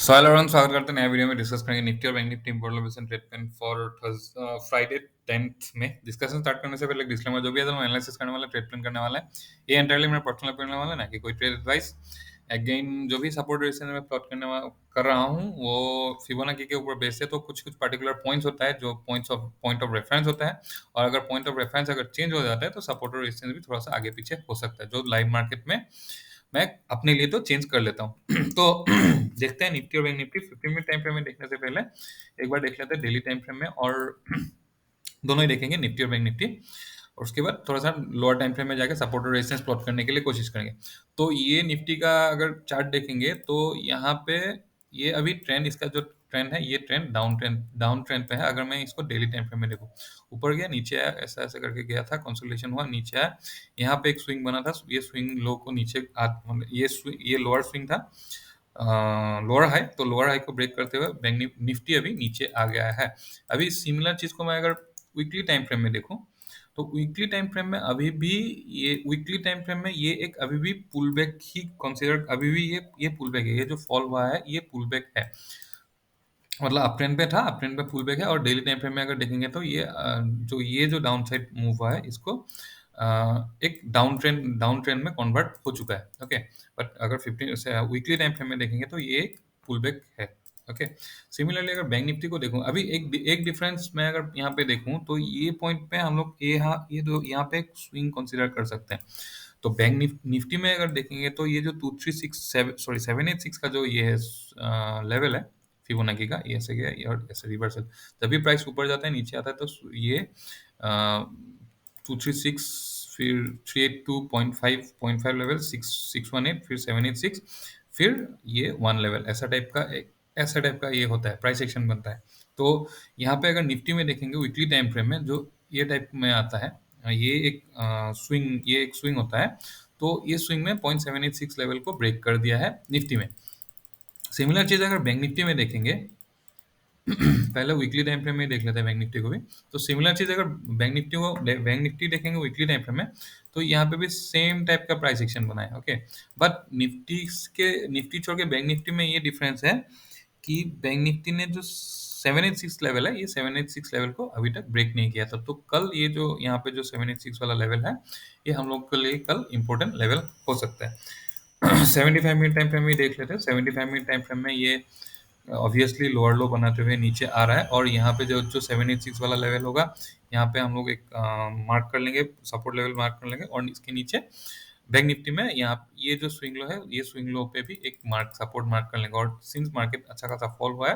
So hello everyone, स्वागत करते हैं नए वीडियो में। डिस्कस करेंगे निफ्टी और bank Nifty important trade plan for Friday 10th में। डिस्कशन स्टार्ट करने से पहले डिस्क्लेमर, जो भी है हम एनालिसिस करने वाले, ट्रेड प्लान करने वाला है, ये एंटायरली मेरा पर्सनल ओपिनियन वाला है, ना कि कोई ट्रेड एडवाइस। अगेन जो भी सपोर्ट रेजिस्टेंस में प्लॉट कर रहा हूँ वो फिबोनाची के ऊपर बेस्ड है, तो कुछ कुछ पर्टिकुलर पॉइंट्स होता है जो पॉइंट ऑफ रेफरेंस होता है, और अगर पॉइंट ऑफ रेफरेंस अगर चेंज हो जाता है तो सपोर्ट और रेजिस्टेंस भी थोड़ा सा आगे पीछे हो सकता है, जो लाइव मार्केट में मैं अपने लिए तो चेंज कर लेता हूँ। तो देखते हैं निफ्टी और bank Nifty 15 minute time frame में देखने से पहले एक बार देख लेते हैं डेली टाइम फ्रेम में, और दोनों ही देखेंगे निफ्टी और बैंक निफ्टी, और उसके बाद थोड़ा सा लोअर टाइम फ्रेम में जाकर सपोर्ट और रेजिस्टेंस प्लॉट करने के लिए कोशिश करेंगे। तो ये निफ्टी का अगर चार्ट देखेंगे तो यहाँ पे ये अभी ट्रेंड, इसका जो ट्रेंड है, ये ट्रेंड डाउन ट्रेंड पे है। अगर मैं इसको डेली टाइम फ्रेम में देखूं, ऊपर गया, नीचे आया, ऐसा ऐसा करके गया था, कंसोलिडेशन हुआ, नीचे आया, यहाँ पे एक स्विंग बना था, ये स्विंग लो को नीचे मतलब ये लोअर स्विंग था, लोअर हाई, तो लोअर हाई को ब्रेक करते हुए बैंक निफ्टी अभी नीचे आ गया है। अभी सिमिलर चीज को मैं अगर वीकली टाइम फ्रेम में देखूं, तो वीकली टाइम फ्रेम में अभी भी ये वीकली टाइम फ्रेम में ये एक अभी भी पुल बैक ही कंसीडर, अभी भी ये पुल बैक है, ये जो फॉल हुआ है ये पुल बैक है, मतलब अप ट्रेंड पे था, अप ट्रेंड पे पुल बैक है। और डेली टाइम फ्रेम में अगर देखेंगे तो ये जो डाउन साइड मूव हुआ है, इसको एक डाउन ट्रेंड में कन्वर्ट हो चुका है। ओके, बट अगर 15 वीकली टाइम फ्रेम में देखेंगे तो ये एक पुल बैक है। ओके, सिमिलरली अगर बैंक निफ्टी को देखूं, अभी एक डिफरेंस मैं अगर यहाँ पे देखूं तो ये पॉइंट पे हम लोग ये दो यहाँ पे एक स्विंग कंसीडर कर सकते हैं। तो बैंक निफ्टी में अगर देखेंगे तो ये जो 786 का जो ये है लेवल है फिबोनाची का, ये ऐसे गया, ये और ऐसे रिवर्सल, जब भी प्राइस ऊपर जाता है नीचे आता है तो ये 236, फिर 382.5 लेवल, 618, फिर 786, फिर ये वन लेवल, ऐसा टाइप का ये होता है, प्राइस एक्शन बनता है। तो यहाँ पे अगर निफ्टी में देखेंगे वीकली टाइम फ्रेम में, जो ये टाइप में आता है, ये एक स्विंग होता है, तो ये स्विंग में 0.786 लेवल को ब्रेक कर दिया है निफ्टी में। सिमिलर चीज अगर बैंक निफ्टी में देखेंगे, पहले वीकली टाइम फ्रेम में देख लेते हैं बैंक निफ्टी को भी। तो सिमिलर चीज अगर बैंक निफ्टी देखेंगे वीकली टाइम फ्रेम में, तो यहाँ पे भी सेम टाइप का प्राइस एक्शन बना है। ओके, बट निफ्टी छोड़ के बैंक निफ्टी में ये डिफरेंस है कि बैंक निफ्टी ने जो 786 लेवल है, ये 786 लेवल को अभी तक ब्रेक नहीं किया था। तो कल ये जो यहाँ पे जो 786 वाला लेवल है, ये हम लोग के लिए कल इंपॉर्टेंट लेवल हो सकता है। 75 मिनट टाइम फ्रेम में देख लेते हैं। 75 मिनट टाइम फ्रेम में ये ऑब्वियसली लोअर लो बनाते हुए नीचे आ रहा है, और यहाँ पे जो जो 786 वाला लेवल होगा, यहाँ पे हम लोग एक मार्क कर लेंगे, सपोर्ट लेवल मार्क कर लेंगे, और इसके नीचे बैंक निफ्टी में यहाँ ये जो स्विंग लो है, ये स्विंग लो पे भी एक सपोर्ट मार्क कर लेंगे। और सिंस मार्केट अच्छा खासा फॉल हुआ है,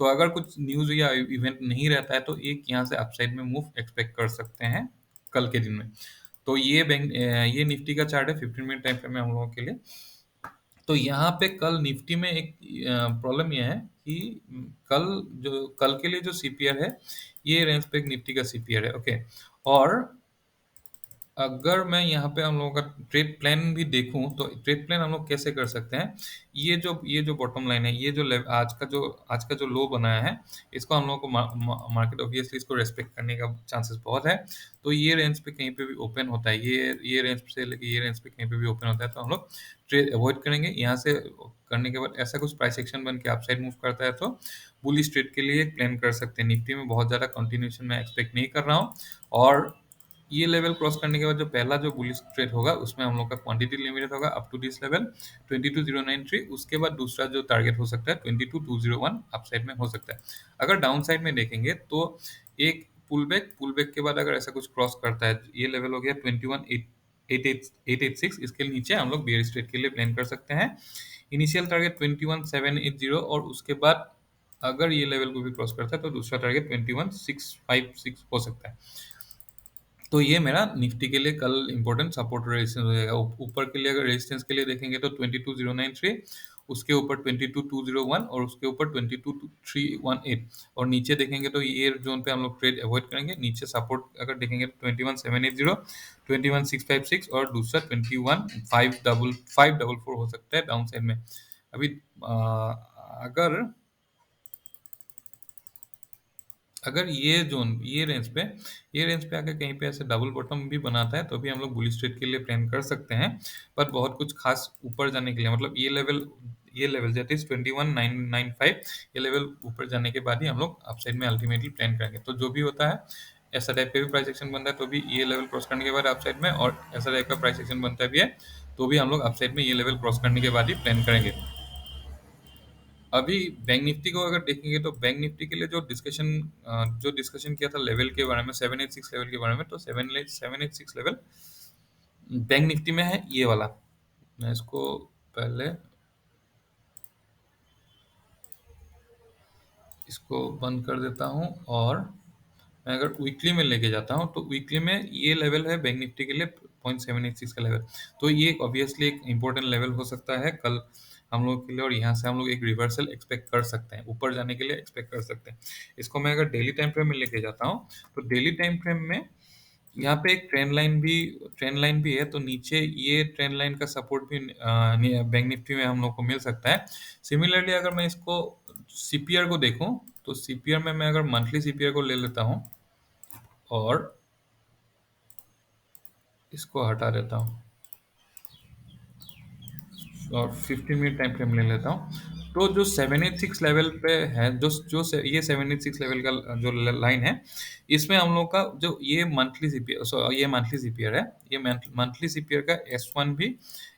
तो अगर कुछ न्यूज या इवेंट नहीं रहता है तो एक यहाँ से अपसाइड में मूव एक्सपेक्ट कर सकते हैं कल के दिन में। तो ये निफ्टी का चार्ट है 15 मिनट टाइम फ्रेम में हम लोगों के लिए। तो यहाँ पे कल निफ्टी में एक प्रॉब्लम यह है कि कल के लिए जो सीपीआर है, ये रेंज पे एक निफ्टी का सीपीआर है। ओके, और अगर मैं यहाँ पे हम लोगों का ट्रेड प्लान भी देखूं, तो ट्रेड प्लान हम लोग कैसे कर सकते हैं, ये जो बॉटम लाइन है, ये जो आज का जो लो बनाया है, इसको हम लोगों को मार्केट ऑब्वियसली इसको रेस्पेक्ट करने का चांसेस बहुत है। तो ये रेंज पे कहीं पे भी ओपन होता है, ये रेंज से लेके ये रेंज पे कहीं पे भी ओपन होता है, तो हम लोग ट्रेड अवॉइड करेंगे। यहाँ से करने के बाद ऐसा कुछ प्राइस एक्शन बन के अपसाइड मूव करता है, तो बुलिश ट्रेड के लिए प्लान कर सकते हैं। निफ्टी में बहुत ज्यादा कंटिन्यूएशन मैं एक्सपेक्ट नहीं कर रहा हूँ, और ये लेवल क्रॉस करने के बाद जो पहला जो बुलिश ट्रेड होगा, उसमें हम लोग का क्वांटिटी लिमिटेड होगा अप टू दिस लेवल 22093। उसके बाद दूसरा जो टारगेट हो सकता है 22201 अपसाइड में हो सकता है। अगर डाउन साइड में देखेंगे तो एक पुल बैक के बाद अगर ऐसा कुछ क्रॉस करता है, ये लेवल हो गया 21886, इसके नीचे हम लोग बियर ट्रेड के लिए प्लान कर सकते हैं। इनिशियल टारगेट 21780, और उसके बाद अगर ये लेवल को भी क्रॉस करता है तो दूसरा टारगेट 21656 हो सकता है। तो ये मेरा निफ्टी के लिए कल इंपॉर्टेंट सपोर्ट रेजिस्टेंस हो जाएगा। ऊपर के लिए अगर रेजिस्टेंस के लिए देखेंगे तो 22093, उसके ऊपर 22201, और उसके ऊपर 22318, और नीचे देखेंगे तो ये जोन पे हम लोग ट्रेड अवॉइड करेंगे। नीचे सपोर्ट अगर देखेंगे तो 21780, 21656, और दूसरा 21544 हो सकता है डाउन साइड में। अभी अगर अगर ये रेंज पे आके कहीं पे ऐसे डबल बॉटम भी बनाता है, तो भी हम लोग बुलिश ट्रेड के लिए प्लान कर सकते हैं। पर बहुत कुछ खास ऊपर जाने के लिए, मतलब ये लेवल ये लेवल दैट इज 21995, ये लेवल ऊपर जाने के बाद ही हम लोग अपसाइड में अल्टीमेटली प्लान करेंगे। तो जो भी होता है, ऐसा टाइप का भी प्राइस एक्शन बनता है तो भी ये लेवल क्रॉस करने के बाद अपसाइड में, और ऐसा टाइप का प्राइस एक्शन बनता भी है तो भी हम लोग अपसाइड में ये लेवल क्रॉस करने के बाद ही प्लान करेंगे। अभी बैंक निफ्टी को अगर देखेंगे तो बैंक निफ्टी के लिए जो डिस्कशन किया था लेवल के बारे में, 786 लेवल के बारे में, तो 786 लेवल बैंक निफ्टी में है ये वाला। मैं इसको पहले इसको बंद कर देता हूँ, और मैं अगर वीकली में लेके जाता हूँ तो वीकली में ये लेवल है बैंक निफ्टी के लिए 0.786 का लेवल। तो ये ऑब्वियसली एक इम्पोर्टेंट लेवल हो सकता है कल हम लोग के लिए, और यहाँ से हम लोग एक रिवर्सल एक्सपेक्ट कर सकते हैं, ऊपर जाने के लिए एक्सपेक्ट कर सकते हैं। इसको मैं अगर डेली टाइम फ्रेम में लेके जाता हूँ तो डेली टाइम फ्रेम में यहाँ पे एक ट्रेंड लाइन भी है, तो नीचे ये ट्रेंड लाइन का सपोर्ट भी बैंक निफ्टी में हम लोग को मिल सकता है। सिमिलरली अगर मैं इसको सीपीआर को देखूं तो सीपीआर में मैं अगर मंथली सीपीआर को ले लेता हूं और इसको हटा देता हूं और 15 मिनट टाइम फ्रेम ले लेता हूँ, तो जो 786 लेवल पे है, ये 786 लेवल का जो लाइन है, इसमें हम लोग का जो ये मंथली सीपीआर है, ये मंथली सीपीआर का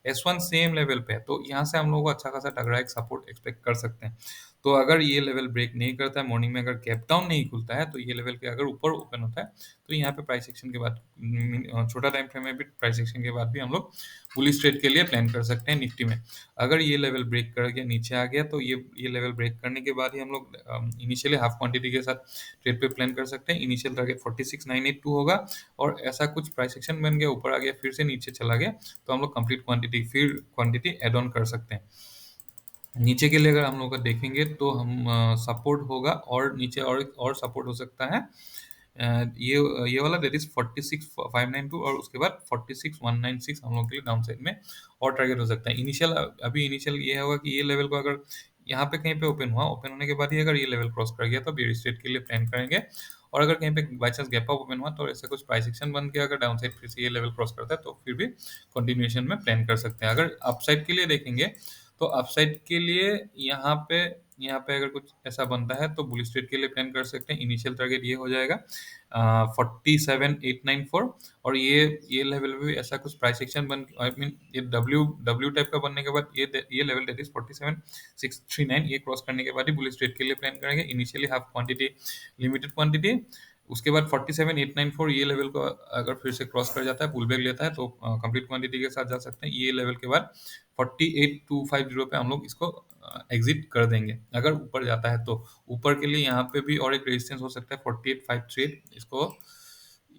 एस वन सेम लेवल पे है, तो यहाँ से हम लोग को अच्छा खासा तगड़ा एक सपोर्ट एक्सपेक्ट कर सकते हैं। तो अगर ये लेवल ब्रेक नहीं करता है, मॉर्निंग में अगर गैप डाउन नहीं खुलता है, तो ये लेवल के अगर ऊपर ओपन होता है तो यहाँ पे प्राइस एक्शन के बाद छोटा टाइम फ्रेम में भी प्राइस एक्शन के बाद भी हम लोग बुलिश ट्रेड के लिए प्लान कर सकते हैं निफ्टी में। अगर ये लेवल ब्रेक कर गया, नीचे आ गया, तो ये लेवल ब्रेक करने के बाद ही हम लोग इनिशियली हाफ क्वांटिटी के साथ ट्रेड पे प्लान कर सकते हैं। इनिशियल टारगेट 46982 होगा, और ऐसा कुछ प्राइस एक्शन बन गया, ऊपर आ गया, फिर से नीचे चला गया, तो हम लोग कंप्लीट क्वांटिटी एड ऑन कर सकते हैं। नीचे के लिए अगर हम लोग का देखेंगे तो हम सपोर्ट होगा, और नीचे और सपोर्ट हो सकता है ये वाला, दैट इज 46592, और उसके बाद 46196 हम लोग के लिए डाउन साइड में और टारगेट हो सकता है। इनिशियल ये होगा कि ये लेवल को अगर यहाँ पे कहीं पे ओपन होने के बाद ही अगर ये लेवल क्रॉस कर गया तो बेयर स्ट्रेट के लिए प्लान करेंगे, और अगर कहीं पे by chance gap up open हुआ तो ऐसा कुछ प्राइस एक्शन बन के अगर डाउन साइड फिर से ये लेवल क्रॉस करता है तो फिर भी कंटिन्यूएशन में प्लान कर सकते हैं। अगर अपसाइड के लिए देखेंगे तो अपसाइड के लिए यहाँ पे अगर कुछ ऐसा बनता है तो बुल स्ट्रेट के लिए प्लान कर सकते हैं। इनिशियल टारगेट ये हो जाएगा 47894, और ये लेवल पे भी ऐसा कुछ प्राइस एक्शन बन, आई मीन ये डब्ल्यू डब्ल्यू टाइप का बनने के बाद ये लेवल दैट इज 47639, ये क्रॉस करने के बाद ही बुल स्ट्रेट के लिए प्लान करेंगे। Initially half quantity, limited quantity, उसके बाद 47894 ये लेवल को अगर फिर से क्रॉस कर जाता है, पुल बैक लेता है, तो कंप्लीट क्वांटिटी के साथ जा सकते हैं। ये लेवल के बाद 48250 पे हम लोग इसको एग्जिट कर देंगे अगर ऊपर जाता है तो। ऊपर के लिए यहाँ पे भी और एक रेजिस्टेंस हो सकता है 48538, इसको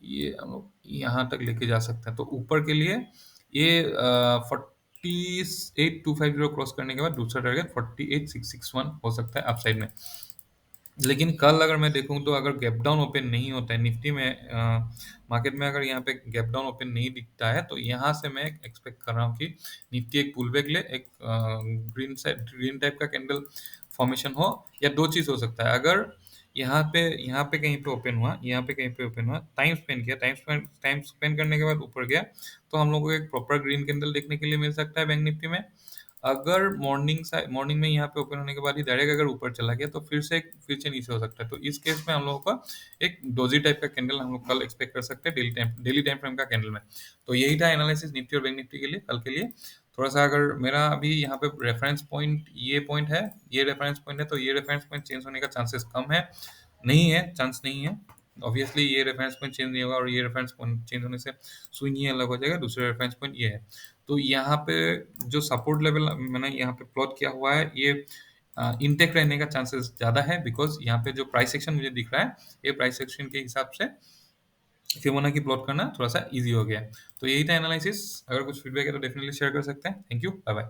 ये हम लोग यहाँ तक लेके जा सकते हैं। तो ऊपर के लिए ये 48250 क्रॉस करने के बाद दूसरा टारगेट 48661 हो सकता है अपसाइड में। लेकिन कल अगर मैं देखूं तो अगर गैप डाउन ओपन नहीं होता है निफ्टी में, मार्केट में अगर यहाँ पे गैप डाउन ओपन नहीं दिखता है, तो यहाँ से मैं एक्सपेक्ट कर रहा हूँ कि निफ्टी एक पुल बैक ले, एक ग्रीन टाइप का कैंडल फॉर्मेशन हो, या दो चीज हो सकता है। अगर यहाँ पे कहीं पे ओपन हुआ, यहाँ पे कहीं पे ओपन हुआ, टाइम स्पेंड किया, टाइम स्पेंड करने के बाद ऊपर गया, तो हम लोगों को एक प्रॉपर ग्रीन कैंडल देखने के लिए मिल सकता है बैंक निफ्टी में। अगर मॉर्निंग में यहाँ पे ओपन होने के बाद ही डायरेक्ट अगर ऊपर चला गया तो फिर से नीचे हो सकता है। तो इस केस में हम लोगों का एक डोजी टाइप का कैंडल हम लोग कल एक्सपेक्ट कर सकते हैं डेली टाइम फ्रेम का कैंडल में। तो यही था एनालिसिस निफ्टी और बैंक निफ्टी के लिए कल के लिए। थोड़ा सा अगर मेरा अभी यहाँ पे रेफरेंस पॉइंट ये रेफरेंस पॉइंट है, तो ये रेफरेंस पॉइंट चेंज होने का चांसेस कम है, चांस नहीं है। ऑब्वियसली ये रेफरेंस पॉइंट चेंज नहीं होगा, और ये रेफरेंस पॉइंट चेंज होने से स्विंग ही अलग हो जाएगा। दूसरा रेफरेंस पॉइंट ये है, तो यहाँ पे जो सपोर्ट लेवल मैंने यहाँ पे प्लॉट किया हुआ है, ये इंटेक रहने का चांसेस ज़्यादा है, बिकॉज यहाँ पे जो प्राइस एक्शन मुझे दिख रहा है, ये प्राइस एक्शन के हिसाब से फिबोनाची प्लॉट करना थोड़ा सा इजी हो गया है। तो यही था एनालिसिस। अगर कुछ फीडबैक है तो डेफिनेटली शेयर कर सकते हैं। Thank you, bye bye.